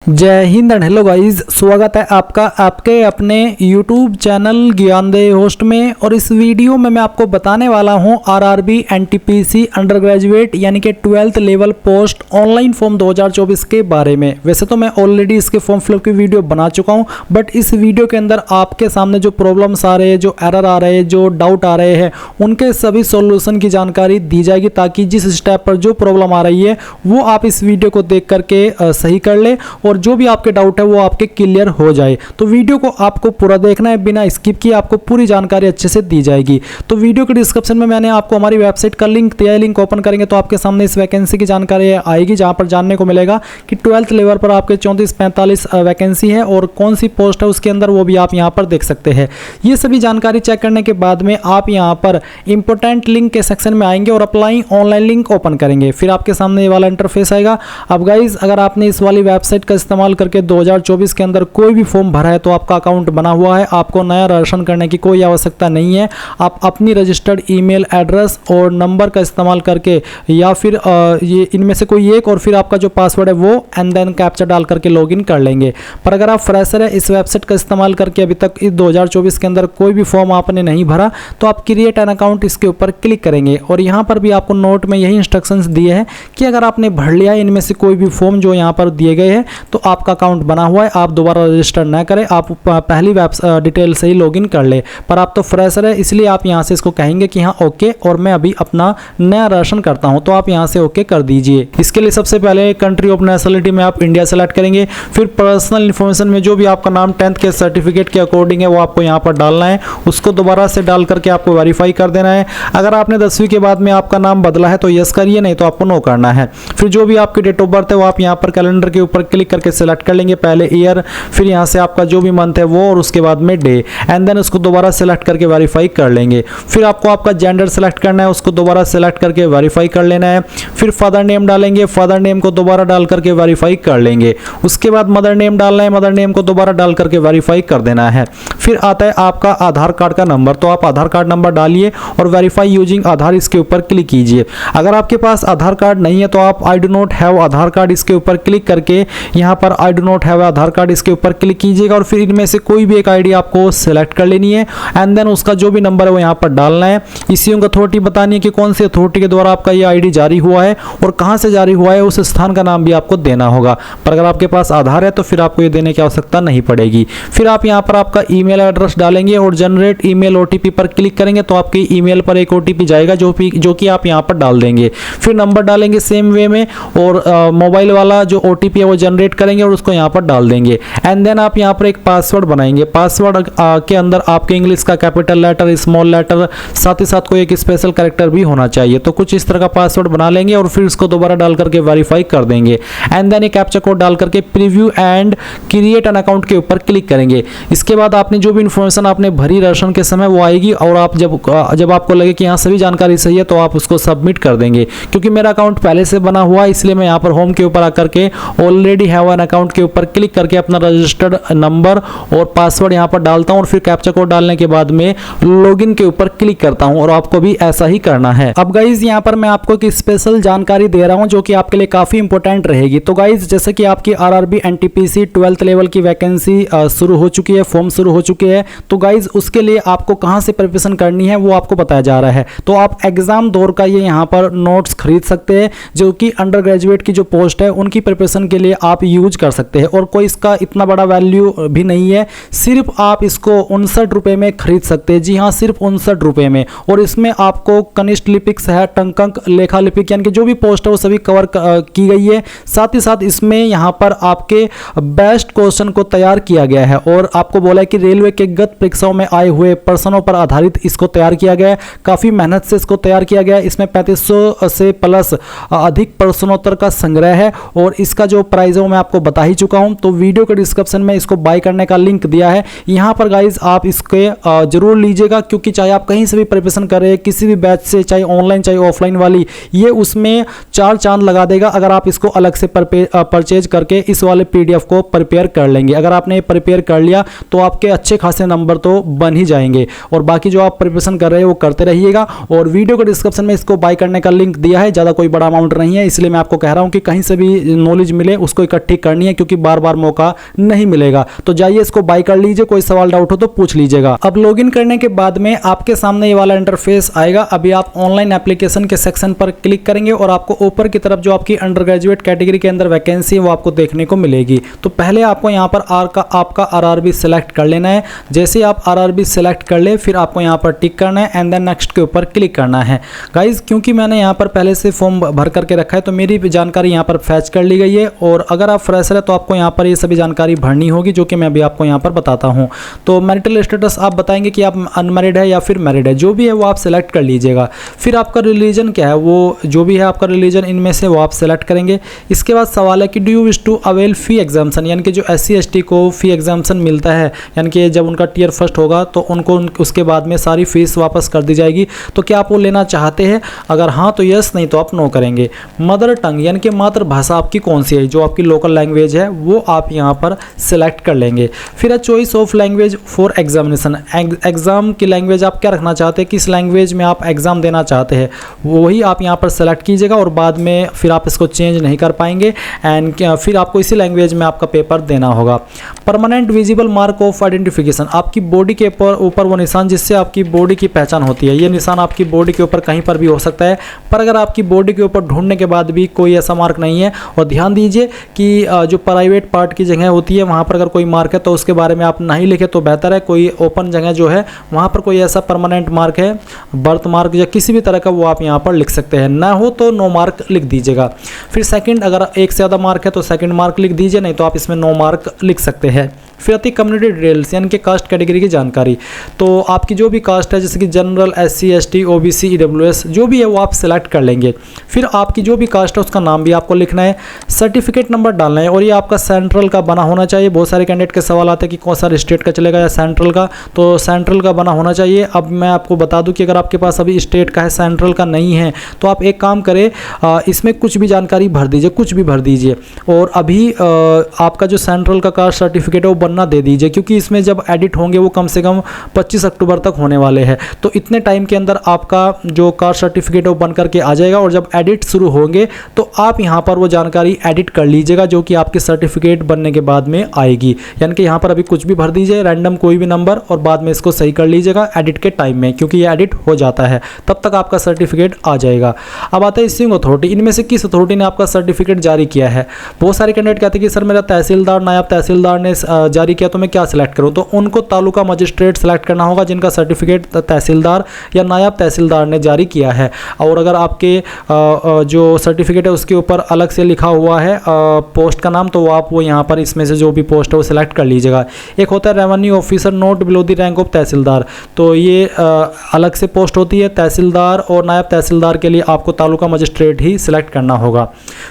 जय Hind and hello guys, स्वागत है आपका आपके अपने YouTube चैनल ज्ञानदेह होस्ट में। और इस वीडियो में मैं आपको बताने वाला हूं आरआरबी एनटीपीसी अंडर ग्रेजुएट यानी कि 12th level post online form 2024 के बारे में। वैसे तो मैं ऑलरेडी इसके फॉर्म फिलअप की वीडियो बना चुका हूं, बट इस वीडियो के अंदर आपके सामने जो प्रॉब्लम्स आ रहे हैं, जो एरर आ रहे हैं, जो डाउट आ रहे हैं, उनके सभी सॉल्यूशन की जानकारी दी जाएगी, ताकि जिस स्टेप पर जो प्रॉब्लम आ रही है वो आप इस वीडियो को देख करके सही कर ले और जो भी आपके डाउट है वो आपके क्लियर हो जाए। तो वीडियो को आपको पूरा देखना है, बिना स्किप किए आपको पूरी जानकारी अच्छे से दी जाएगी। तो वीडियो के डिस्क्रिप्शन में मैंने आपको हमारी वेबसाइट का लिंक दिया है, लिंक ओपन करेंगे तो आपके सामने इस वैकेंसी की जानकारी आएगी, जहां पर जानने को मिलेगा कि 12th लेवल पर आपके 34-45 वैकेंसी है और कौन सी पोस्ट है उसके अंदर, वो भी आप यहां पर देख सकते हैं। ये सभी जानकारी चेक करने के बाद में आप यहां पर इंपोर्टेंट लिंक के सेक्शन में आएंगे और अप्लाई ऑनलाइन लिंक ओपन करेंगे, फिर आपके सामने ये वाला इंटरफेस आएगा। अब गाइज, अगर आपने इस वाली वेबसाइट का इस्तेमाल करके 2024 के अंदर कोई भी फॉर्म भरा है तो आपका अकाउंट बना हुआ है, आपको नया रजिस्ट्रेशन करने की कोई आवश्यकता नहीं है। आप अपनी रजिस्टर्ड ईमेल एड्रेस और नंबर का इस्तेमाल करके या फिर ये इनमें से कोई एक और फिर आपका जो पासवर्ड है वो एंड देन कैप्चा डाल करके लॉगिन कर लेंगे। पर अगर आप फ्रेशर है, इस वेबसाइट का इस्तेमाल करके अभी तक इस 2024 के अंदर कोई भी फॉर्म आपने नहीं भरा, तो आप क्रिएट एन अकाउंट इसके ऊपर क्लिक करेंगे और यहाँ पर भी आपको नोट में यही इंस्ट्रक्शंस दिए हैं कि अगर आपने भर लिया है इनमें से कोई भी फॉर्म जो यहाँ पर दिए गए हैं तो आपका अकाउंट बना हुआ है, आप दोबारा रजिस्टर ना करें, आप पहली वेब डिटेल से ही लॉगिन कर ले। पर आप तो फ्रेशर है, इसलिए आप यहां से इसको कहेंगे कि हाँ ओके और मैं अभी अपना नया रजिस्ट्रेशन करता हूं, तो आप यहां से ओके कर दीजिए। इसके लिए सबसे पहले कंट्री ऑफ नेशनलिटी में आप इंडिया सेलेक्ट करेंगे, फिर पर्सनल इन्फॉर्मेशन में जो भी आपका नाम 10th के सर्टिफिकेट के अकॉर्डिंग है वो आपको यहाँ पर डालना है, उसको दोबारा से डाल करके आपको वेरीफाई कर देना है। अगर आपने 10वीं के बाद में आपका नाम बदला है तो यस करिए, नहीं तो आपको नो करना है। फिर जो भी आपकी डेट ऑफ बर्थ है वो आप यहाँ पर कैलेंडर के ऊपर क्लिक करके सिलेक्ट कर लेंगे, पहले ईयर, फिर यहाँ से आपका जो भी मंथ है वो और उसके बाद में डे, एंड देन उसको दोबारा सेलेक्ट करके वेरीफाई कर लेंगे। फिर आपको आपका जेंडर सेलेक्ट करना है, उसको दोबारा सेलेक्ट करके वेरीफाई कर लेना है। फिर फादर नेम डालेंगे, फादर नेम को दोबारा डाल करके वेरीफाई कर लेंगे। उसके बाद मदर नेम डालना है, मदर नेम को दोबारा डाल करके वेरीफाई कर देना है। फिर आता है आपका आधार कार्ड का नंबर, तो आप आधार कार्ड नंबर डालिए और वेरीफाई यूजिंग आधार इसके ऊपर क्लिक कीजिए। अगर आपके पास आधार कार्ड नहीं है तो आप I do not have Aadhaar card इसके ऊपर क्लिक करके यहाँ पर I do not have Aadhaar card इसके ऊपर क्लिक कीजिएगा और फिर इनमें से कोई भी एक आईडी आपको सेलेक्ट कर लेनी है एंड देन उसका जो भी नंबर है वो यहाँ पर डालना है। इश्यूइंग अथॉरिटी बतानी है कि कौन सी अथॉरिटी के द्वारा आपका ये आईडी जारी हुआ है और कहाँ से जारी हुआ है, उस स्थान का नाम भी आपको देना होगा। पर अगर आपके पास आधार है तो फिर आपको ये देने की आवश्यकता नहीं पड़ेगी। फिर आप यहाँ पर आपका ईमेल एड्रेस डालेंगे और जनरेट ईमेल ओटीपी पर क्लिक करेंगे तो आपकी ईमेल पर एक ओटीपी जाएगा जो कि आप यहाँ पर डाल देंगे। फिर नंबर डालेंगे सेम वे में और मोबाइल वाला जो ओटीपी है वो जनरेट करेंगे और उसको यहाँ पर डाल देंगे एंड देन आप यहाँ पर एक पासवर्ड बनाएंगे। पासवर्ड के अंदर आपके इंग्लिश का कैपिटल लेटर, स्मॉल लेटर, साथ ही साथ कोई एक स्पेशल कैरेक्टर भी होना चाहिए। तो कुछ इस तरह का पासवर्ड बना लेंगे और फिर उसको दोबारा डाल करके वेरीफाई कर देंगे एंड देन एक कैप्चा कोड डाल करके preview and create an account के ऊपर क्लिक करेंगे। इसके बाद आपने जो भी इंफॉर्मेशन आपने भरी रजिस्ट्रेशन के समय वो आएगी और आप जब आपको लगे कि यहाँ सभी जानकारी सही है तो आप उसको सबमिट कर देंगे। क्योंकि मेरा अकाउंट पहले से बना हुआ है इसलिए मैं यहाँ पर होम के ऊपर आकर के ऑलरेडी हैव एन अकाउंट के ऊपर क्लिक करके अपना रजिस्टर्ड नंबर और पासवर्ड यहाँ पर डालता हूँ और फिर कैप्चा कोड डालने के बाद में लॉगिन के ऊपर क्लिक करता हूँ और आपको भी ऐसा ही करना है। अब गाइज यहाँ पर मैं आपको एक स्पेशल जानकारी दे रहा हूँ जो कि आपके लिए काफी इंपॉर्टेंट रहेगी। तो गाइज, जैसे कि आपकी आरआरबी एनटीपीसी 12th लेवल की वैकेंसी शुरू हो चुकी है, फॉर्म शुरू हो चुके हैं, तो गाइज उसके लिए आपको कहाँ से प्रिपरेशन करनी है वो आपको बताया जा रहा है। तो आप एग्जाम दौर का ये यहाँ पर नोट्स खरीद सकते हैं जो कि अंडर ग्रेजुएट की जो पोस्ट है उनकी प्रिपरेशन के लिए आप यूज कर सकते हैं और कोई इसका इतना बड़ा वैल्यू भी नहीं है, सिर्फ आप इसको 59 रुपए में खरीद सकते हैं। जी हाँ, सिर्फ 59 रुपए में। और इसमें आपको कनिष्ठ लिपिक, सहायक टंकक, लेखा लिपिक यानी कि जो भी पोस्ट है वो सभी कवर की गई है। साथ ही साथ इसमें यहाँ पर आपके बेस्ट क्वेश्चन को तैयार किया गया है और आपको बोला है कि रेलवे के गत परीक्षाओं में आए हुए प्रश्नों पर आधारित इसको तैयार किया गया है। काफी मेहनत से इसको तैयार किया गया है। इसमें 3500 से प्लस अधिक प्रश्नों का संग्रह है और इसका जो प्राइस है वो मैं आपको बता ही चुका हूं। तो वीडियो के डिस्क्रिप्शन में इसको बाय करने का लिंक दिया है। यहां पर गाइज आप इसके जरूर लीजिएगा, क्योंकि चाहे आप कहीं से भी प्रिपरेशन करें, किसी भी बैच से, चाहे ऑनलाइन चाहे ऑफलाइन वाली, ये उसमें 4 चांद लगा देगा अगर आप इसको अलग से परचेज करके इस वाले पीडीएफ को प्रिपेयर कर लेंगे। अगर आपने प्रिपेयर कर लिया तो आपके अच्छे खासे नंबर तो बन ही जाएंगे और बाकी जो आप प्रिपरेशन कर रहे हैं वो करते रहिएगा। और वीडियो के डिस्क्रिप्शन में इसको बाय करने का लिंक दिया है, ज़्यादा कोई बड़ा अमाउंट नहीं है, इसलिए मैं आपको कह रहा हूँ कि कहीं से भी नॉलेज मिले उसको इकट्ठी ठीक करनी है, क्योंकि बार बार मौका नहीं मिलेगा। तो जाइए इसको बाय कर लीजिए, कोई सवाल डाउट हो तो पूछ लीजिएगा। अब लॉगिन करने के बाद में आपके सामने ये वाला इंटरफेस आएगा। अभी आप ऑनलाइन एप्लीकेशन के सेक्शन पर क्लिक करेंगे और आपको ऊपर की तरफ जो आपकी अंडर ग्रेजुएट कैटेगरी के अंदर वैकेंसी है वो आपको देखने को मिलेगी। तो पहले आपको यहाँ पर आपका आरआरबी सेलेक्ट कर लेना है। जैसे आप आरआरबी सेलेक्ट कर ले फिर आपको यहाँ पर टिक करना है एंड देन नेक्स्ट के ऊपर क्लिक करना है। गाइज क्योंकि मैंने यहाँ पर पहले से फॉर्म भर करके रखा है तो मेरी जानकारी यहाँ पर फैच कर ली गई है, और अगर आप फ्रेशर है तो आपको यहाँ पर ये सभी जानकारी भरनी होगी, जो कि मैं अभी आपको यहाँ पर बताता हूँ। तो मैरिटल स्टेटस आप बताएंगे कि आप अनमैरिड है या फिर मैरिड है, जो भी है वो आप सेलेक्ट कर लीजिएगा। फिर आपका रिलीजन क्या है, वो जो भी है आपका रिलीजन इनमें से वो आप सेलेक्ट करेंगे। इसके बाद सवाल है कि do you wish to avail fee exemption, यानी कि जो SC ST को फी एग्जाम्सन मिलता है, यानी कि जब उनका टियर फर्स्ट होगा तो उनको उसके बाद में सारी फीस वापस कर दी जाएगी, तो क्या आप वो लेना चाहते हैं? अगर हाँ तो यस, नहीं तो आप नो करेंगे। मदर टंग यानी कि मातृभाषा आपकी कौन सी है, जो आपकी लोकल लैंग्वेज है वो आप यहाँ पर सिलेक्ट कर लेंगे। फिर है choice of language for examination, exam की लैंग्वेज आप क्या रखना चाहते हैं, किस लैंग्वेज में आप एग्जाम देना चाहते हैं वही आप यहाँ पर सेलेक्ट कीजिएगा, और बाद में फिर आप इसको चेंज नहीं कर पाएंगे एंड फिर आपको इसी लैंग्वेज में आपका पेपर देना होगा। Permanent visible mark of identification, आपकी बॉडी के ऊपर वो निशान जिससे आपकी बॉडी की पहचान होती है, ये निशान आपकी बॉडी के ऊपर कहीं पर भी हो सकता है, पर अगर आपकी बॉडी के ऊपर ढूंढने के बाद भी कोई ऐसा मार्क नहीं है, और ध्यान दीजिए कि जो प्राइवेट पार्ट की जगह होती है वहाँ पर अगर कोई मार्क है तो उसके बारे में आप नहीं लिखे तो बेहतर है। कोई ओपन जगह जो है वहाँ पर कोई ऐसा परमानेंट मार्क है, बर्थ मार्क या किसी भी तरह का, वो आप यहाँ पर लिख सकते हैं। ना हो तो नो मार्क लिख दीजिएगा। फिर सेकंड, अगर एक से ज़्यादा मार्क है तो सेकंड मार्क लिख दीजिए, नहीं तो आप इसमें नो मार्क लिख सकते हैं। फिर आती है कम्युनिटी डिटेल्स, यानी कि कास्ट कैटेगरी की जानकारी। तो आपकी जो भी कास्ट है जैसे कि general, SC ST OBC EWS जो भी है वो आप सेलेक्ट कर लेंगे। फिर आपकी जो भी कास्ट है उसका नाम भी आपको लिखना है, सर्टिफिकेट नंबर डालना है, और ये आपका सेंट्रल का बना होना चाहिए। बहुत सारे कैंडिडेट के सवाल आते हैं कि कौन सा स्टेट का चलेगा या सेंट्रल का, तो सेंट्रल का बना होना चाहिए। अब मैं आपको बता दूं कि अगर आपके पास अभी स्टेट का है, सेंट्रल का नहीं है, तो आप एक काम करें, इसमें कुछ भी जानकारी भर दीजिए, कुछ भी भर दीजिए, और अभी आपका जो सेंट्रल का कास्ट सर्टिफिकेट है वो बनना दे दीजिए, क्योंकि इसमें जब एडिट होंगे वो कम से कम 25 अक्टूबर तक होने वाले हैं। तो इतने टाइम के अंदर आपका जो कास्ट सर्टिफिकेट है वो बन करके आ जाएगा, और जब एडिट शुरू होंगे तो आप यहाँ पर वो जानकारी एडिट कर लीजिएगा जो कि आपके सर्टिफिकेट बनने के बाद में आएगी। यानी कि यहाँ पर अभी कुछ भी भर दीजिए, रैंडम कोई भी नंबर, और बाद में इसको सही कर लीजिएगा एडिट के टाइम में, क्योंकि ये एडिट हो जाता है, तब तक आपका सर्टिफिकेट आ जाएगा। अब आता है इश्यूइंग अथॉरिटी, इनमें से किस अथॉरिटी ने आपका सर्टिफिकेट जारी किया है। बहुत सारे कैंडिडेट कहते हैं कि सर मेरा तहसीलदार, नायब तहसीलदार ने जारी किया तो मैं क्या सिलेक्ट करूं, तो उनको तालुका मजिस्ट्रेट सेलेक्ट करना होगा जिनका सर्टिफिकेट तहसीलदार या नायब तहसीलदार ने जारी किया है। और अगर आपके जो सर्टिफिकेट है उसके ऊपर अलग से लिखा हुआ है पोस्ट का नाम, तो आप वो यहाँ पर इसमें से जो भी पोस्ट है वो सिलेक्ट कर लीजिएगा। एक होता है revenue officer not below the rank of tehsildar, तो ये अलग से पोस्ट होती है। तहसीलदार और नायब तहसीलदार के लिए आपको तालुका मजिस्ट्रेट ही सिलेक्ट करना होगा।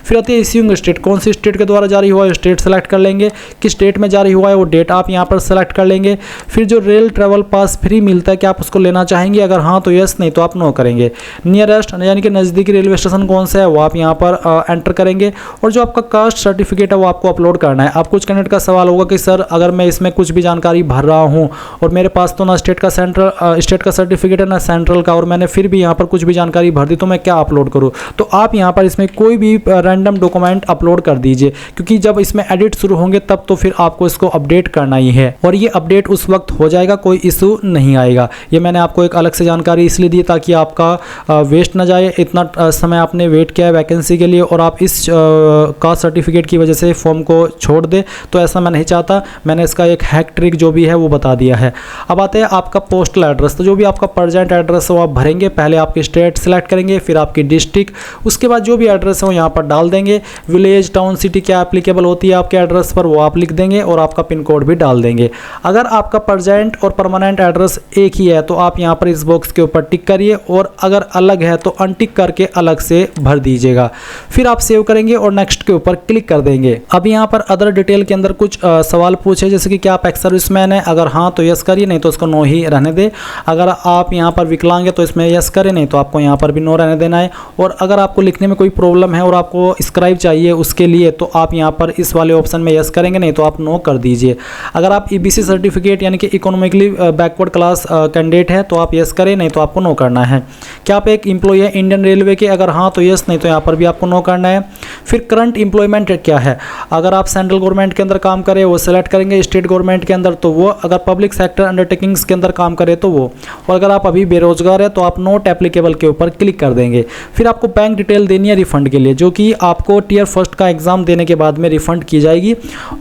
फिर आती है इश्यूइंग स्टेट, कौन सी स्टेट के द्वारा जारी हुआ है स्टेट सेलेक्ट कर लेंगे, किस स्टेट में जारी हुआ है वो डेट आप यहाँ पर सेलेक्ट कर लेंगे। फिर जो रेल ट्रैवल पास फ्री मिलता है क्या आप उसको लेना चाहेंगे, अगर हाँ तो यस, नहीं तो आप नो करेंगे। नियरेस्ट यानी कि नज़दीकी रेलवे स्टेशन कौन सा है वो आप यहाँ पर एंटर करेंगे, और जो आपका कास्ट सर्टिफिकेट है वो आपको अपलोड करना है। अब कुछ कैंडिडेट का सवाल होगा कि सर अगर मैं इसमें कुछ भी जानकारी भर रहा हूँ और मेरे पास तो ना स्टेट का सर्टिफिकेट है ना सेंट्रल का, और मैंने फिर भी यहाँ पर कुछ भी जानकारी भर दी, तो मैं क्या अपलोड करूँ। तो आप यहाँ पर इसमें कोई भी रैंडम डॉक्यूमेंट अपलोड कर दीजिए, क्योंकि जब इसमें एडिट शुरू होंगे तब तो फिर आपको इसको अपडेट करना ही है, और ये अपडेट उस वक्त हो जाएगा, कोई इशू नहीं आएगा। ये मैंने आपको एक अलग से जानकारी इसलिए दी ताकि आपका वेस्ट ना जाए, इतना समय आपने वेट किया है वैकेंसी के लिए और आप इस कास्ट सर्टिफिकेट की वजह से फॉर्म को छोड़ दे, तो ऐसा मैं नहीं चाहता। मैंने इसका एक हैक ट्रिक जो भी है वो बता दिया है। अब आते हैं आपका पोस्टल एड्रेस, तो जो भी आपका प्रेजेंट एड्रेस है वो आप भरेंगे। पहले आपकी स्टेट सेलेक्ट करेंगे, फिर आपकी डिस्ट्रिक्ट, उसके बाद जो भी एड्रेस है वो यहाँ पर डाल देंगे। विलेज, टाउन, सिटी क्या एप्लीकेबल होती है आपके एड्रेस पर वो आप लिख देंगे, और आपका पिन कोड भी डाल देंगे। अगर आपका प्रेजेंट और परमानेंट एड्रेस एक ही है तो आप यहाँ पर इस बॉक्स के ऊपर टिक करिए, और अगर अलग है तो अनटिक करके अलग से भर दीजिएगा। फिर आप सेव करेंगे और नेक्स्ट के ऊपर क्लिक कर देंगे। अब यहाँ पर अदर डिटेल के अंदर कुछ सवाल पूछे, जैसे कि क्या आप एक्स सर्विसमैन है, अगर हाँ तो यस करिए, नहीं तो उसको नो ही रहने दे। अगर आप यहाँ पर विकलांग है तो इसमें यस करें, नहीं तो आपको यहाँ पर भी नो रहने देना है। और अगर आपको लिखने में कोई प्रॉब्लम है और आपको स्क्राइब चाहिए उसके लिए, तो आप यहाँ पर इस वाले ऑप्शन में यस करेंगे, नहीं तो आप नो कर दीजिए। अगर आप EBC सर्टिफिकेट यानी कि इकोनॉमिकली बैकवर्ड क्लास कैंडिडेट है तो आप यस करें, नहीं तो आपको नो करना है। क्या आप एक एम्प्लॉय है इंडियन रेलवे के, अगर हाँ तो यस, नहीं तो यहाँ पर भी आपको नो करना है। फिर करंट एम्प्लॉयमेंट क्या है, अगर आप सेंट्रल गवर्नमेंट के अंदर काम करें वो सिलेक्ट करेंगे, स्टेट गवर्नमेंट के अंदर तो वो, अगर पब्लिक सेक्टर अंडरटेकिंग्स के अंदर काम करें तो वो, और अगर आप अभी बेरोजगार है तो आप नॉट एप्लीकेबल के ऊपर क्लिक कर देंगे। फिर आपको बैंक डिटेल देनी है रिफंड के लिए, जो कि आपको टियर फर्स्ट का एग्जाम देने के बाद में रिफंड की जाएगी।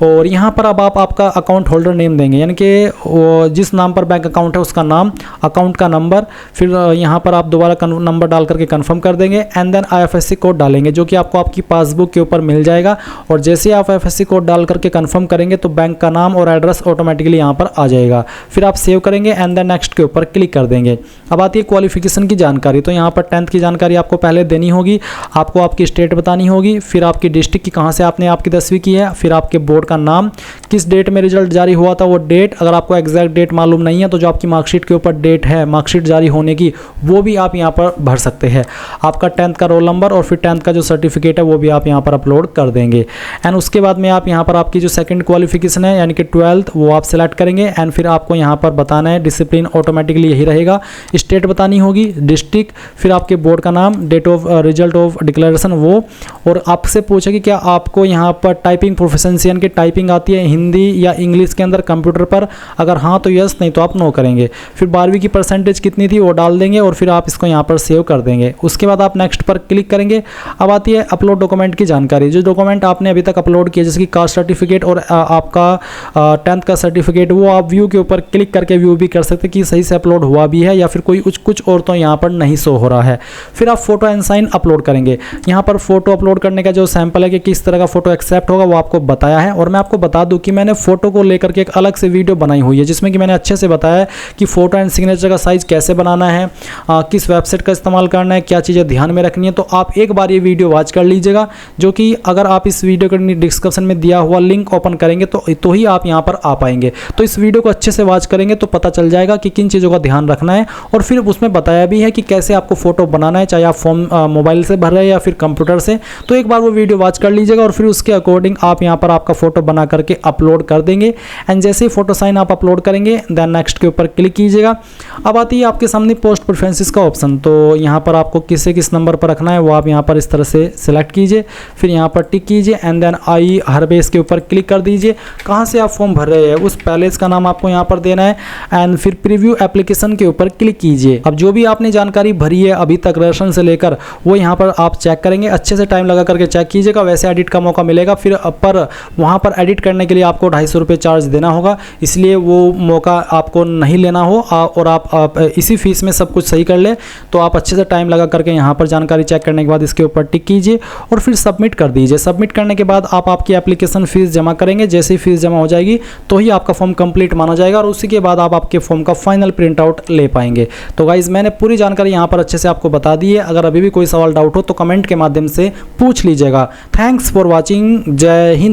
और यहाँ पर अब आप आपका अकाउंट होल्डर नेम देंगे, यानी कि जिस नाम पर बैंक अकाउंट है उसका नाम, अकाउंट का नंबर, फिर यहाँ पर आप दोबारा नंबर डाल करके कंफर्म कर देंगे एंड देन IFSC कोड डालेंगे, जो कि आपको आपकी पासबुक के ऊपर मिल जाएगा। और जैसे ही आप IFSC कोड डाल करके कंफर्म करेंगे तो बैंक का नाम और एड्रेस ऑटोमेटिकली यहाँ पर आ जाएगा। फिर आप सेव करेंगे एंड देन नेक्स्ट के ऊपर क्लिक कर देंगे। अब आती है क्वालिफिकेशन की जानकारी, तो यहाँ पर 10th की जानकारी आपको पहले देनी होगी, आपको आपकी स्टेट बतानी होगी, फिर आपकी डिस्ट्रिक्ट की कहाँ से आपने आपकी 10वीं की है, फिर आपके बोर्ड का नाम, किस डेट में रिजल्ट जारी हुआ था वो डेट, अगर आपको एग्जैक्ट डेट मालूम नहीं है तो जो आपकी मार्कशीट के ऊपर डेट है मार्कशीट जारी होने की वो भी आप यहाँ पर भर सकते हैं, आपका 10th का रोल नंबर और फिर 10th का जो सर्टिफिकेट है वो भी आप यहाँ पर अपलोड कर देंगे। एंड उसके बाद में आप यहाँ पर आपकी जो सेकंड क्वालिफिकेशन है यानी कि 12th वो आप सेलेक्ट करेंगे एंड फिर आपको यहाँ पर बताना है, डिसिप्लिन ऑटोमेटिकली यही रहेगा, स्टेट बतानी होगी, डिस्ट्रिक्ट, फिर आपके बोर्ड का नाम, date of result of declaration वो, और आपसे पूछे कि क्या आपको यहाँ पर टाइपिंग प्रोफिशिएंसी यानी कि टाइपिंग आती है हिंदी या इंग्लिश के अंदर कंप्यूटर पर, अगर हाँ तो यस, नहीं तो आप नो करेंगे। फिर 12वीं की परसेंटेज कितनी थी वो डाल देंगे और फिर आप इसको यहाँ पर सेव कर देंगे। उसके बाद आप नेक्स्ट पर क्लिक करेंगे। अब आती है अपलोड डॉक्यूमेंट की जानकारी, जो डॉक्यूमेंट आपने अभी तक अपलोड किया जैसे कि कास्ट सर्टिफिकेट और आपका 10th का सर्टिफिकेट, वो आप व्यू के ऊपर क्लिक करके व्यू भी कर सकते कि सही से अपलोड हुआ भी है या फिर कोई कुछ और तो यहाँ पर नहीं शो हो रहा है। फिर आप फोटो एंड साइन अपलोड करेंगे। यहाँ पर फोटो अपलोड करने का जो सैंपल है कि किस तरह का फोटो एक्सेप्ट होगा वो आपको बताया है, और मैं आपको बता दूं कि मैंने फोटो को लेकर के एक अलग से वीडियो बनाई हुई है जिसमें कि मैंने अच्छे से बताया है कि फोटो एंड सिग्नेचर का साइज कैसे बनाना है, किस वेबसाइट का इस्तेमाल करना है, क्या चीज़ें ध्यान में रखनी है। तो आप एक बार ये वीडियो वॉच कर लीजिएगा, जो कि अगर आप इस वीडियो के डिस्क्रिप्शन में दिया हुआ लिंक ओपन करेंगे तो ही आप यहाँ पर आ पाएंगे। तो इस वीडियो को अच्छे से वॉच करेंगे तो पता चल जाएगा कि किन चीज़ों का ध्यान रखना है, और फिर उसमें बताया भी है कि कैसे आपको फोटो बनाना है, चाहे आप फॉर्म मोबाइल से भर रहे हैं या फिर कंप्यूटर से। तो एक बार वो वीडियो वॉच कर लीजिएगा और फिर उसके अकॉर्डिंग आप यहाँ पर आपका फोटो बना करके अपलोड कर देंगे। एंड जैसे ही फोटो साइन आप अपलोड करेंगे देन नेक्स्ट के ऊपर क्लिक कीजिएगा। अब आती है आपके सामने पोस्ट प्रेफरेंसेस का ऑप्शन, तो यहाँ पर आपको किस नंबर पर रखना है वो आप यहाँ पर इस तरह से सिलेक्ट कीजिए, फिर यहाँ पर टिक कीजिए एंड देन आई हर बेस के ऊपर क्लिक कर दीजिए। कहाँ से आप फॉर्म भर रहे हैं उस पैलेस का नाम आपको यहाँ पर देना है एंड फिर प्रीव्यू एप्लीकेशन के ऊपर क्लिक कीजिए। अब जो भी आपने जानकारी भरी है अभी तक रेशन से लेकर वो यहाँ पर आप चेक करेंगे, अच्छे से टाइम लगा करके चेक कीजिएगा, वैसे एडिट का मौका मिलेगा। फिर पर वहाँ पर एडिट करने के लिए आपको 250 रुपये चार्ज देना होगा, इसलिए वो मौका आपको नहीं लेना हो और आप इसी फीस में सब कुछ सही कर ले तो आप अच्छे से टाइम लगा करके यहाँ पर जानकारी चेक करने के बाद इसके ऊपर टिक कीजिए और फिर सबमिट कर दीजिए। सबमिट करने के बाद आप आपकी एप्लीकेशन फीस जमा करेंगे, जैसे ही फीस जमा हो जाएगी तो ही आपका फॉर्म कंप्लीट माना जाएगा और उसी के बाद आप आपके फॉर्म का फाइनल प्रिंट आउट ले पाएंगे। तो गाइज मैंने पूरी जानकारी यहाँ पर अच्छे से आपको बता दी है, अगर अभी भी कोई सवाल डाउट हो तो कमेंट के माध्यम से पूछ लीजिएगा। थैंक्स फॉर वॉचिंग, जय हिंद।